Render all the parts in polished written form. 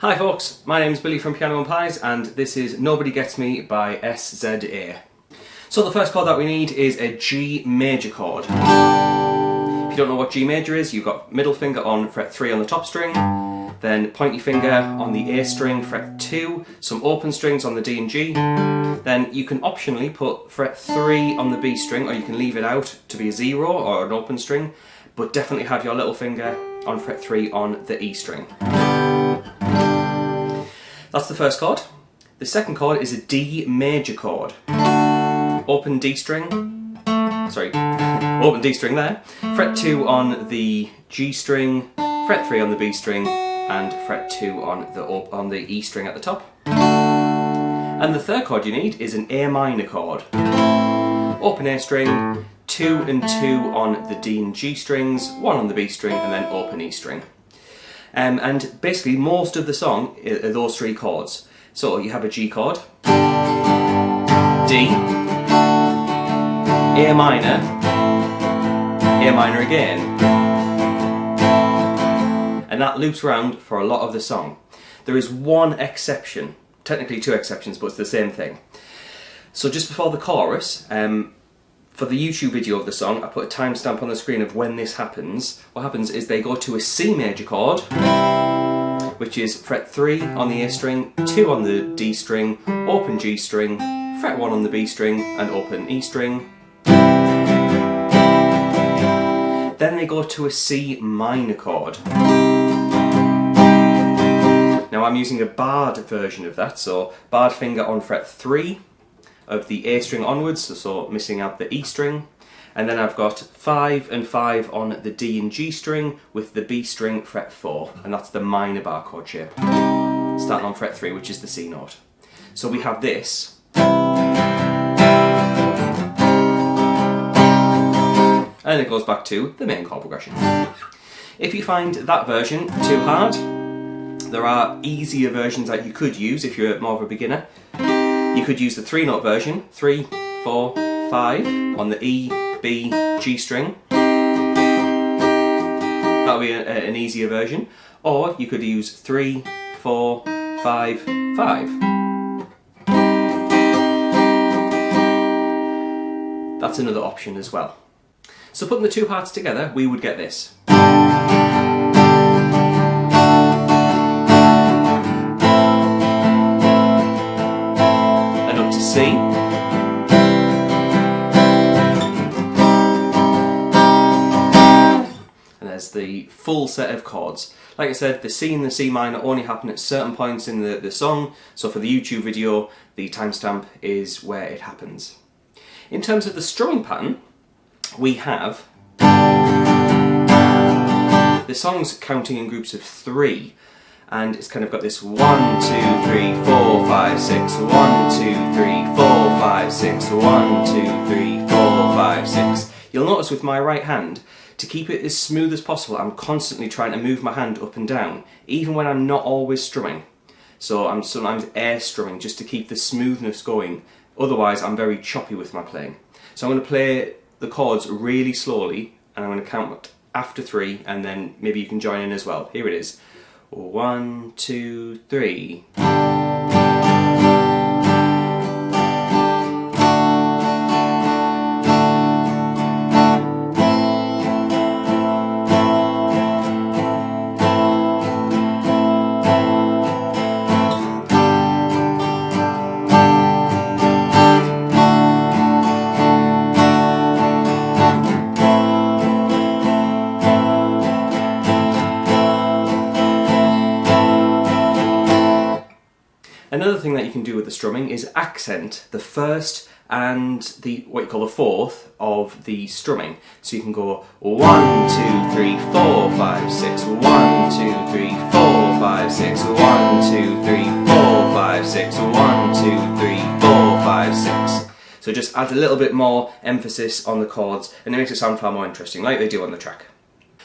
Hi folks, my name's Billy from Piano and Pies and this is Nobody Gets Me by SZA. So the first chord that we need is a G major chord. If you don't know what G major is, you've got middle finger on fret 3 on the top string, then pointy finger on the A string, fret 2, some open strings on the D and G, then you can optionally put fret 3 on the B string, or you can leave it out to be a 0 or an open string, but definitely have your little finger on fret 3 on the E string. That's the first chord. The second chord is a D major chord. Open D string, open D string there, fret 2 on the G string, fret 3 on the B string, and fret 2 on the E string at the top. And the third chord you need is an A minor chord. Open A string, 2 and 2 on the D and G strings, 1 on the B string, and then open E string. And basically most of the song are those three chords. So you have a G chord, D, A minor again, and that loops around for a lot of the song. There is one exception, technically two exceptions, but it's the same thing. So just before the chorus, for the YouTube video of the song, I put a timestamp on the screen of when this happens. What happens is they go to a C major chord, which is fret 3 on the A string, 2 on the D string, open G string, fret 1 on the B string, and open E string. Then they go to a C minor chord. Now I'm using a barred version of that, so barred finger on fret 3 of the A string onwards, so missing out the E string, and then I've got 5 and 5 on the D and G string with the B string fret 4, and that's the minor bar chord shape, starting on fret 3, which is the C note. So we have this, and it goes back to the main chord progression. If you find that version too hard, there are easier versions that you could use if you're more of a beginner. You could use the 3-note version, 3, 4, 5 on the E, B, G string. That would be an easier version. Or you could use 3, 4, 5, 5. That's another option as well. So putting the two parts together, we would get this. C, and there's the full set of chords. Like I said, the C and the C minor only happen at certain points in the song, so for the YouTube video the timestamp is where it happens. In terms of the strumming pattern, we have the song's counting in groups of 3. And it's kind of got this 1, 2, 3, 4, 5, 6, 1, 2, 3, 4, 5, 6, 1, 2, 3, 4, 5, 6. You'll notice with my right hand, to keep it as smooth as possible, I'm constantly trying to move my hand up and down, even when I'm not always strumming. So I'm sometimes air strumming just to keep the smoothness going, otherwise I'm very choppy with my playing. So I'm going to play the chords really slowly, and I'm going to count after 3, and then maybe you can join in as well. Here it is. 1, 2, 3. Another thing that you can do with the strumming is accent the first and the what you call the fourth of the strumming. So you can go 1, 2, 3, 4, 5, 6, 1, 2, 3, 4, 5, 6, 1, 2, 3, 4, 5, 6, 1, 2, 3, 4, 5, 6. So just add a little bit more emphasis on the chords and it makes it sound far more interesting, like they do on the track.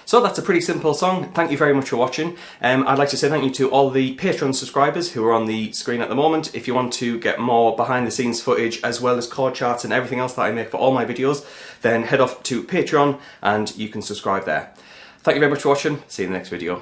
So that's a pretty simple song. Thank you very much for watching. I'd like to say thank you to all the Patreon subscribers who are on the screen at the moment. If you want to get more behind the scenes footage as well as chord charts and everything else that I make for all my videos, then head off to Patreon and you can subscribe there. Thank you very much for watching. See you in the next video.